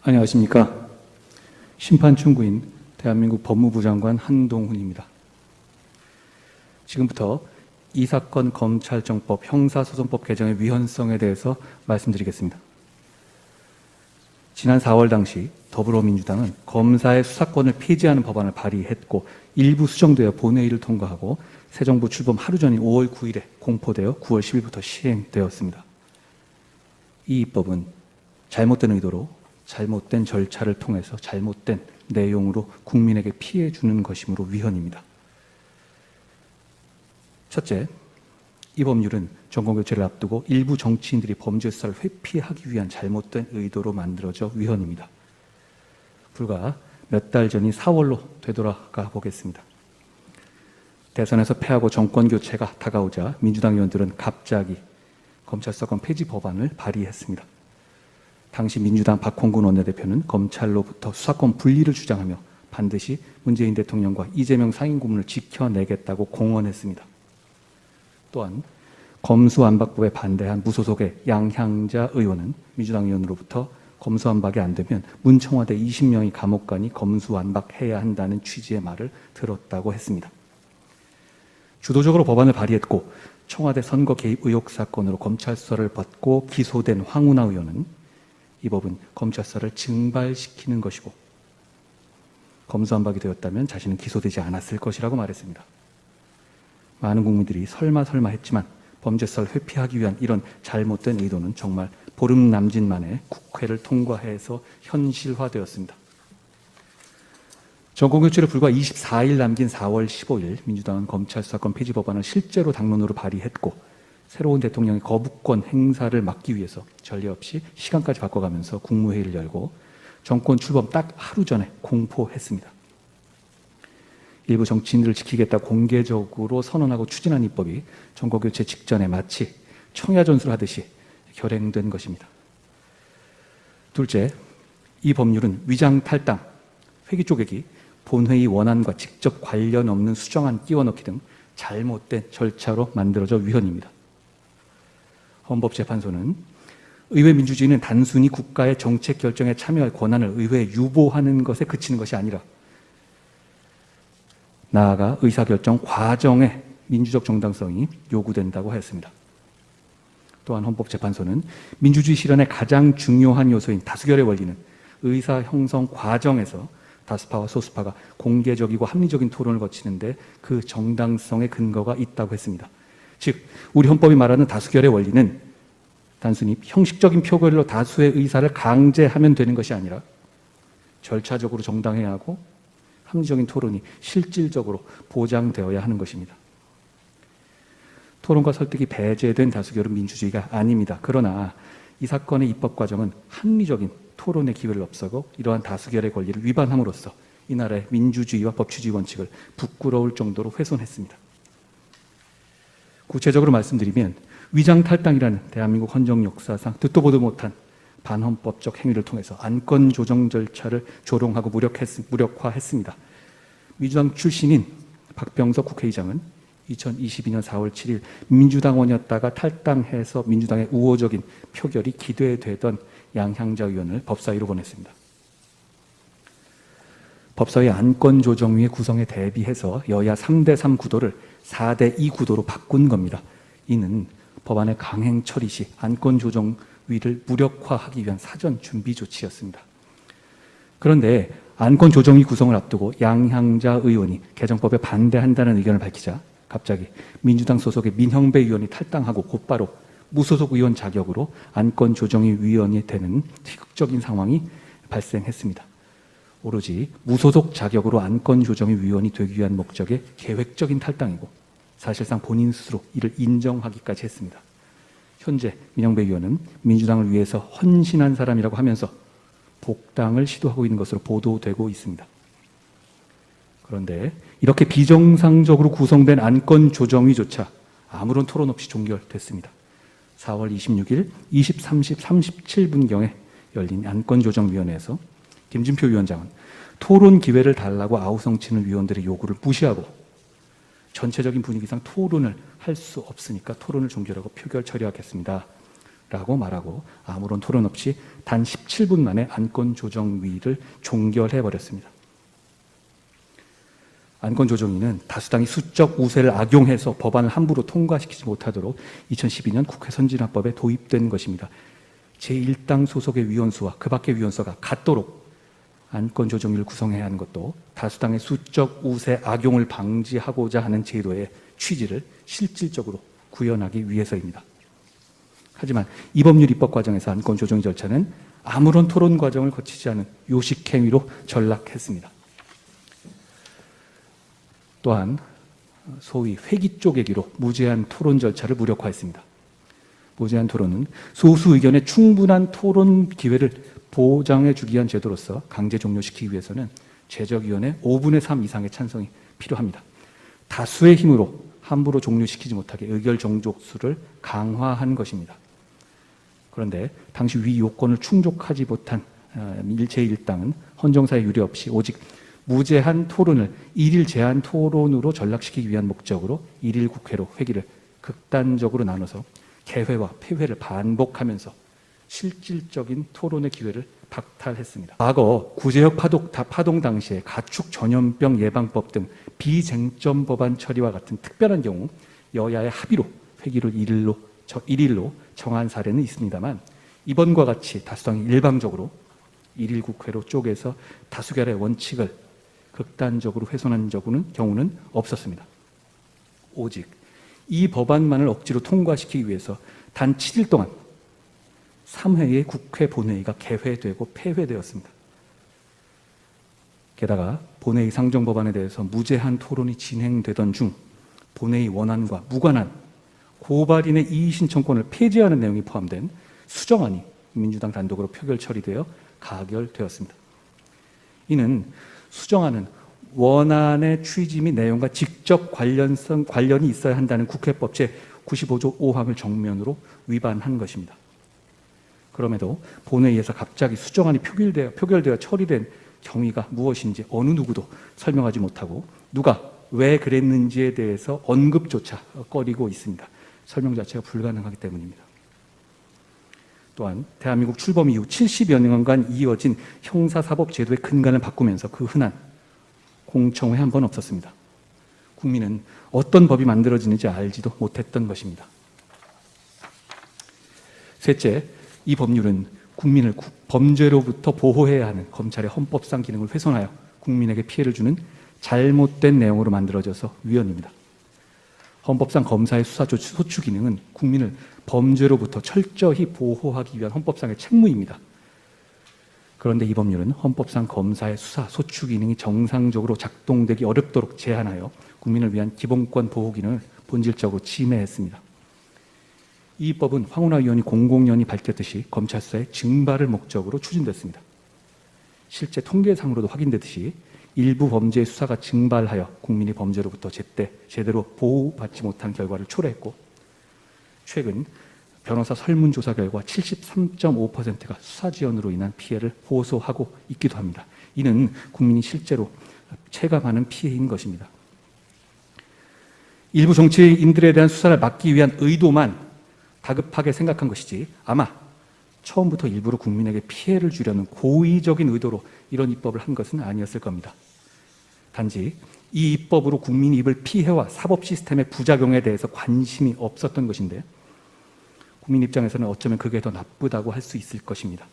안녕하십니까. 심판충구인 대한민국 법무부 장관 한동훈입니다. 지금부터 이 사건 검찰정법 형사소송법 개정의 위헌성에 대해서 말씀드리겠습니다. 지난 4월 당시 더불어민주당은 검사의 수사권을 폐지하는 법안을 발의했고 일부 수정되어 본회의를 통과하고 새 정부 출범 하루 전인 5월 9일에 공포되어 9월 10일부터 시행되었습니다. 이 입법은 잘못된 의도로 잘못된 절차를 통해서 잘못된 내용으로 국민에게 피해 주는 것이므로 위헌입니다. 첫째, 이 법률은 정권교체를 앞두고 일부 정치인들이 범죄 수사를 회피하기 위한 잘못된 의도로 만들어져 위헌입니다. 불과 몇 달 전인 4월로 되돌아가 보겠습니다. 대선에서 패하고 정권교체가 다가오자 민주당 의원들은 갑자기 검찰수사권 폐지 법안을 발의했습니다. 당시 민주당 박홍근 원내대표는 검찰로부터 수사권 분리를 주장하며 반드시 문재인 대통령과 이재명 상임고문을 지켜내겠다고 공언했습니다. 또한 검수완박법에 반대한 무소속의 양향자 의원은 민주당 의원으로부터 검수완박이 안 되면 문청와대 20명이 감옥 가니 검수완박해야 한다는 취지의 말을 들었다고 했습니다. 주도적으로 법안을 발의했고 청와대 선거 개입 의혹 사건으로 검찰 수사를 받고 기소된 황운하 의원은 이 법은 검찰 수사를 증발시키는 것이고 검수완박이 되었다면 자신은 기소되지 않았을 것이라고 말했습니다. 많은 국민들이 설마 했지만 범죄 수사를 회피하기 위한 이런 잘못된 의도는 정말 보름 남짓 만에 국회를 통과해서 현실화되었습니다. 정권교체를 불과 24일 남긴 4월 15일 민주당은 검찰 수사권 폐지 법안을 실제로 당론으로 발의했고 새로운 대통령의 거부권 행사를 막기 위해서 전례 없이 시간까지 바꿔가면서 국무회의를 열고 정권 출범 딱 하루 전에 공포했습니다. 일부 정치인들을 지키겠다 공개적으로 선언하고 추진한 입법이 정권교체 직전에 마치 청야전술을 하듯이 결행된 것입니다. 둘째, 이 법률은 위장 탈당, 회기 쪼개기, 본회의 원안과 직접 관련 없는 수정안 끼워넣기 등 잘못된 절차로 만들어져 위헌입니다. 헌법재판소는 의회 민주주의는 단순히 국가의 정책 결정에 참여할 권한을 의회에 유보하는 것에 그치는 것이 아니라 나아가 의사결정 과정의 민주적 정당성이 요구된다고 하였습니다. 또한 헌법재판소는 민주주의 실현의 가장 중요한 요소인 다수결의 원리는 의사 형성 과정에서 다수파와 소수파가 공개적이고 합리적인 토론을 거치는데 그 정당성의 근거가 있다고 했습니다. 즉, 우리 헌법이 말하는 다수결의 원리는 단순히 형식적인 표결로 다수의 의사를 강제하면 되는 것이 아니라 절차적으로 정당해야 하고 합리적인 토론이 실질적으로 보장되어야 하는 것입니다. 토론과 설득이 배제된 다수결은 민주주의가 아닙니다. 그러나 이 사건의 입법 과정은 합리적인 토론의 기회를 없애고 이러한 다수결의 권리를 위반함으로써 이 나라의 민주주의와 법치주의 원칙을 부끄러울 정도로 훼손했습니다. 구체적으로 말씀드리면 위장탈당이라는 대한민국 헌정 역사상 듣도 보도 못한 반헌법적 행위를 통해서 안건 조정 절차를 조롱하고 무력화했습니다. 민주당 출신인 박병석 국회의장은 2022년 4월 7일 민주당원이었다가 탈당해서 민주당의 우호적인 표결이 기대되던 양향자 의원을 법사위로 보냈습니다. 법사위 안건조정위의 구성에 대비해서 여야 3대3 구도를 4대2 구도로 바꾼 겁니다. 이는 법안의 강행 처리 시 안건조정위를 무력화하기 위한 사전 준비 조치였습니다. 그런데 안건조정위 구성을 앞두고 양향자 의원이 개정법에 반대한다는 의견을 밝히자 갑자기 민주당 소속의 민형배 의원이 탈당하고 곧바로 무소속 의원 자격으로 안건조정위 위원이 되는 희극적인 상황이 발생했습니다. 오로지 무소속 자격으로 안건조정위 위원이 되기 위한 목적의 계획적인 탈당이고 사실상 본인 스스로 이를 인정하기까지 했습니다. 현재 민형배 의원은 민주당을 위해서 헌신한 사람이라고 하면서 복당을 시도하고 있는 것으로 보도되고 있습니다. 그런데 이렇게 비정상적으로 구성된 안건조정위조차 아무런 토론 없이 종결됐습니다. 4월 26일 20:30, 37분경에 열린 안건조정위원회에서 김진표 위원장은 토론 기회를 달라고 아우성치는 위원들의 요구를 무시하고 전체적인 분위기상 토론을 할 수 없으니까 토론을 종결하고 표결 처리하겠습니다 라고 말하고 아무런 토론 없이 단 17분 만에 안건조정위를 종결해버렸습니다. 안건조정위는 다수당이 수적 우세를 악용해서 법안을 함부로 통과시키지 못하도록 2012년 국회 선진화법에 도입된 것입니다. 제1당 소속의 위원수와 그 밖의 위원수가 같도록 안건조정위를 구성해야 하는 것도 다수당의 수적 우세 악용을 방지하고자 하는 제도의 취지를 실질적으로 구현하기 위해서입니다. 하지만 이 법률 입법 과정에서 안건조정위 절차는 아무런 토론 과정을 거치지 않은 요식행위로 전락했습니다. 또한 소위 회기 쪼개기로 무제한 토론 절차를 무력화했습니다. 무제한 토론은 소수 의견의 충분한 토론 기회를 보장해 주기 위한 제도로서 강제 종료시키기 위해서는 제적위원회 5분의 3 이상의 찬성이 필요합니다. 다수의 힘으로 함부로 종료시키지 못하게 의결 정족수를 강화한 것입니다. 그런데 당시 위 요건을 충족하지 못한 제1당은 헌정사에 유례 없이 오직 무제한 토론을 일일 제한 토론으로 전락시키기 위한 목적으로 일일 국회로 회기를 극단적으로 나눠서 개회와 폐회를 반복하면서 실질적인 토론의 기회를 박탈했습니다. 과거 구제역 파동 당시에 가축 전염병 예방법 등 비쟁점 법안 처리와 같은 특별한 경우 여야의 합의로 회기를 일일로 정한 사례는 있습니다만 이번과 같이 다수당이 일방적으로 일일 국회로 쪼개서 다수결의 원칙을 극단적으로 훼손한 경우는 없었습니다. 오직 이 법안만을 억지로 통과시키기 위해서 단 7일 동안 3회의 국회 본회의가 개회되고 폐회되었습니다. 게다가 본회의 상정 법안에 대해서 무제한 토론이 진행되던 중 본회의 원안과 무관한 고발인의 이의 신청권을 폐지하는 내용이 포함된 수정안이 민주당 단독으로 표결 처리되어 가결되었습니다. 이는 수정안은 원안의 취지 및 내용과 직접 관련이 있어야 한다는 국회법 제95조 5항을 정면으로 위반한 것입니다. 그럼에도 본회의에서 갑자기 수정안이 표결되어 처리된 경위가 무엇인지 어느 누구도 설명하지 못하고 누가 왜 그랬는지에 대해서 언급조차 꺼리고 있습니다. 설명 자체가 불가능하기 때문입니다. 또한 대한민국 출범 이후 70여 년간 이어진 형사사법 제도의 근간을 바꾸면서 그 흔한 공청회 한 번 없었습니다. 국민은 어떤 법이 만들어지는지 알지도 못했던 것입니다. 셋째, 이 법률은 국민을 범죄로부터 보호해야 하는 검찰의 헌법상 기능을 훼손하여 국민에게 피해를 주는 잘못된 내용으로 만들어져서 위헌입니다. 헌법상 검사의 수사 소추 기능은 국민을 범죄로부터 철저히 보호하기 위한 헌법상의 책무입니다. 그런데 이 법률은 헌법상 검사의 수사 소추 기능이 정상적으로 작동되기 어렵도록 제한하여 국민을 위한 기본권 보호 기능을 본질적으로 침해했습니다. 이 법은 황운하 의원이 공공연히 밝혔듯이 검찰 수사의 증발을 목적으로 추진됐습니다. 실제 통계상으로도 확인되듯이 일부 범죄의 수사가 증발하여 국민이 범죄로부터 제대로 보호받지 못한 결과를 초래했고 최근 변호사 설문조사 결과 73.5%가 수사 지연으로 인한 피해를 호소하고 있기도 합니다. 이는 국민이 실제로 체감하는 피해인 것입니다. 일부 정치인들에 대한 수사를 막기 위한 의도만 다급하게 생각한 것이지 아마 처음부터 일부러 국민에게 피해를 주려는 고의적인 의도로 이런 입법을 한 것은 아니었을 겁니다. 단지 이 입법으로 국민이 입을 피해와 사법 시스템의 부작용에 대해서 관심이 없었던 것인데 국민 입장에서는 어쩌면 그게 더 나쁘다고 할 수 있을 것입니다.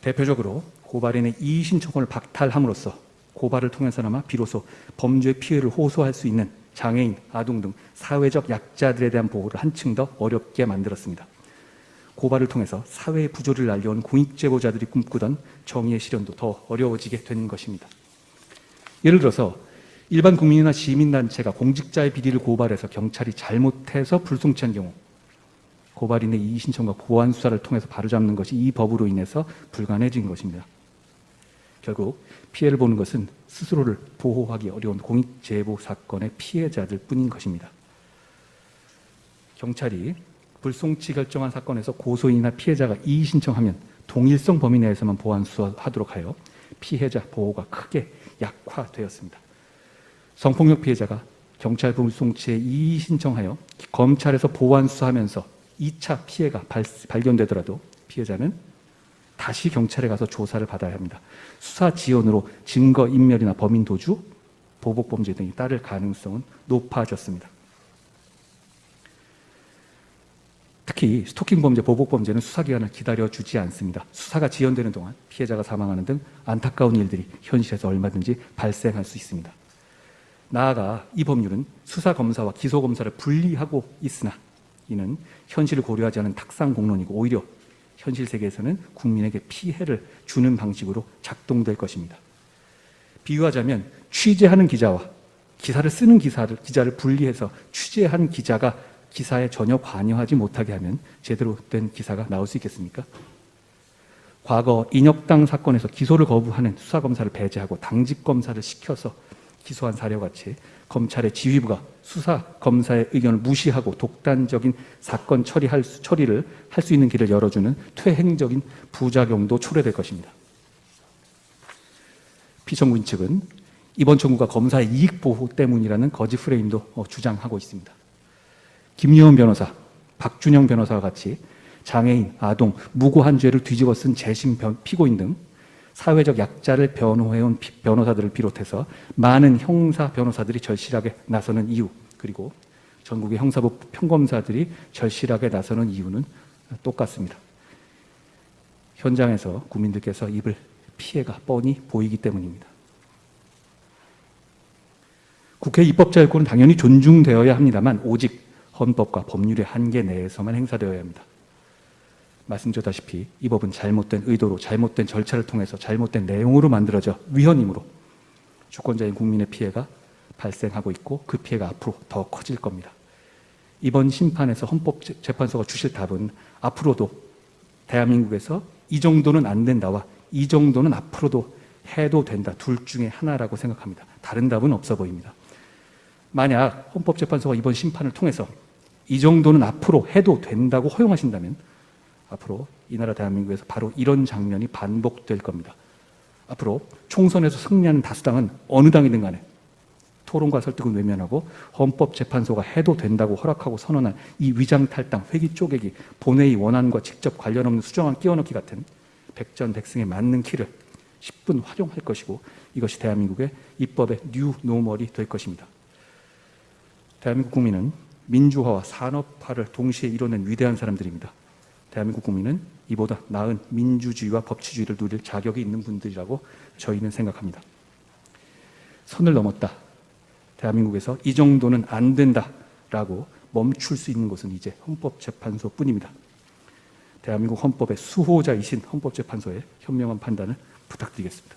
대표적으로 고발인의 이의 신청권을 박탈함으로써 고발을 통해서나마 비로소 범죄 피해를 호소할 수 있는 장애인, 아동 등 사회적 약자들에 대한 보호를 한층 더 어렵게 만들었습니다. 고발을 통해서 사회의 부조리를 알려온 공익제보자들이 꿈꾸던 정의의 실현도 더 어려워지게 된 것입니다. 예를 들어서 일반 국민이나 시민단체가 공직자의 비리를 고발해서 경찰이 잘못해서 불송치한 경우 고발인의 이의 신청과 보완 수사를 통해서 바로잡는 것이 이 법으로 인해서 불가능해진 것입니다. 결국 피해를 보는 것은 스스로를 보호하기 어려운 공익제보 사건의 피해자들 뿐인 것입니다. 경찰이 불송치 결정한 사건에서 고소인이나 피해자가 이의 신청하면 동일성 범위 내에서만 보완 수사하도록 하여 피해자 보호가 크게 약화되었습니다. 성폭력 피해자가 경찰 불송치에 이의 신청하여 검찰에서 보완 수사하면서 2차 피해가 발견되더라도 피해자는 다시 경찰에 가서 조사를 받아야 합니다. 수사 지연으로 증거 인멸이나 범인 도주, 보복 범죄 등이 따를 가능성은 높아졌습니다. 특히 스토킹 범죄, 보복 범죄는 수사 기간을 기다려주지 않습니다. 수사가 지연되는 동안 피해자가 사망하는 등 안타까운 일들이 현실에서 얼마든지 발생할 수 있습니다. 나아가 이 법률은 수사 검사와 기소 검사를 분리하고 있으나 이는 현실을 고려하지 않은 탁상 공론이고 오히려 현실 세계에서는 국민에게 피해를 주는 방식으로 작동될 것입니다. 비유하자면 취재하는 기자와 기사를 쓰는 기자를 분리해서 취재한 기자가 기사에 전혀 관여하지 못하게 하면 제대로 된 기사가 나올 수 있겠습니까? 과거 인혁당 사건에서 기소를 거부하는 수사검사를 배제하고 당직검사를 시켜서 기소한 사례와 같이 검찰의 지휘부가 수사검사의 의견을 무시하고 독단적인 사건 처리를 할 수 있는 길을 열어주는 퇴행적인 부작용도 초래될 것입니다. 피청구인 측은 이번 청구가 검사의 이익보호 때문이라는 거짓 프레임도 주장하고 있습니다. 김유원 변호사, 박준영 변호사와 같이 장애인, 아동, 무고한 죄를 뒤집어 쓴 재심 피고인 등 사회적 약자를 변호해온 변호사들을 비롯해서 많은 형사 변호사들이 절실하게 나서는 이유, 그리고 전국의 형사부 평검사들이 절실하게 나서는 이유는 똑같습니다. 현장에서 국민들께서 입을 피해가 뻔히 보이기 때문입니다. 국회 입법자율권은 당연히 존중되어야 합니다만 오직 헌법과 법률의 한계 내에서만 행사되어야 합니다. 말씀드렸다시피 이 법은 잘못된 의도로 잘못된 절차를 통해서 잘못된 내용으로 만들어져 위헌이므로 주권자인 국민의 피해가 발생하고 있고 그 피해가 앞으로 더 커질 겁니다. 이번 심판에서 헌법재판소가 주실 답은 앞으로도 대한민국에서 이 정도는 안 된다와 이 정도는 앞으로도 해도 된다, 둘 중에 하나라고 생각합니다. 다른 답은 없어 보입니다. 만약 헌법재판소가 이번 심판을 통해서 이 정도는 앞으로 해도 된다고 허용하신다면 앞으로 이 나라 대한민국에서 바로 이런 장면이 반복될 겁니다. 앞으로 총선에서 승리하는 다수당은 어느 당이든 간에 토론과 설득은 외면하고 헌법재판소가 해도 된다고 허락하고 선언한 이 위장탈당, 회기 쪼개기, 본회의 원안과 직접 관련 없는 수정안 끼워넣기 같은 백전백승에 맞는 키를 10분 활용할 것이고 이것이 대한민국의 입법의 뉴 노멀이 될 것입니다. 대한민국 국민은 민주화와 산업화를 동시에 이뤄낸 위대한 사람들입니다. 대한민국 국민은 이보다 나은 민주주의와 법치주의를 누릴 자격이 있는 분들이라고 저희는 생각합니다. 선을 넘었다. 대한민국에서 이 정도는 안 된다라고 멈출 수 있는 곳은 이제 헌법재판소뿐입니다. 대한민국 헌법의 수호자이신 헌법재판소의 현명한 판단을 부탁드리겠습니다.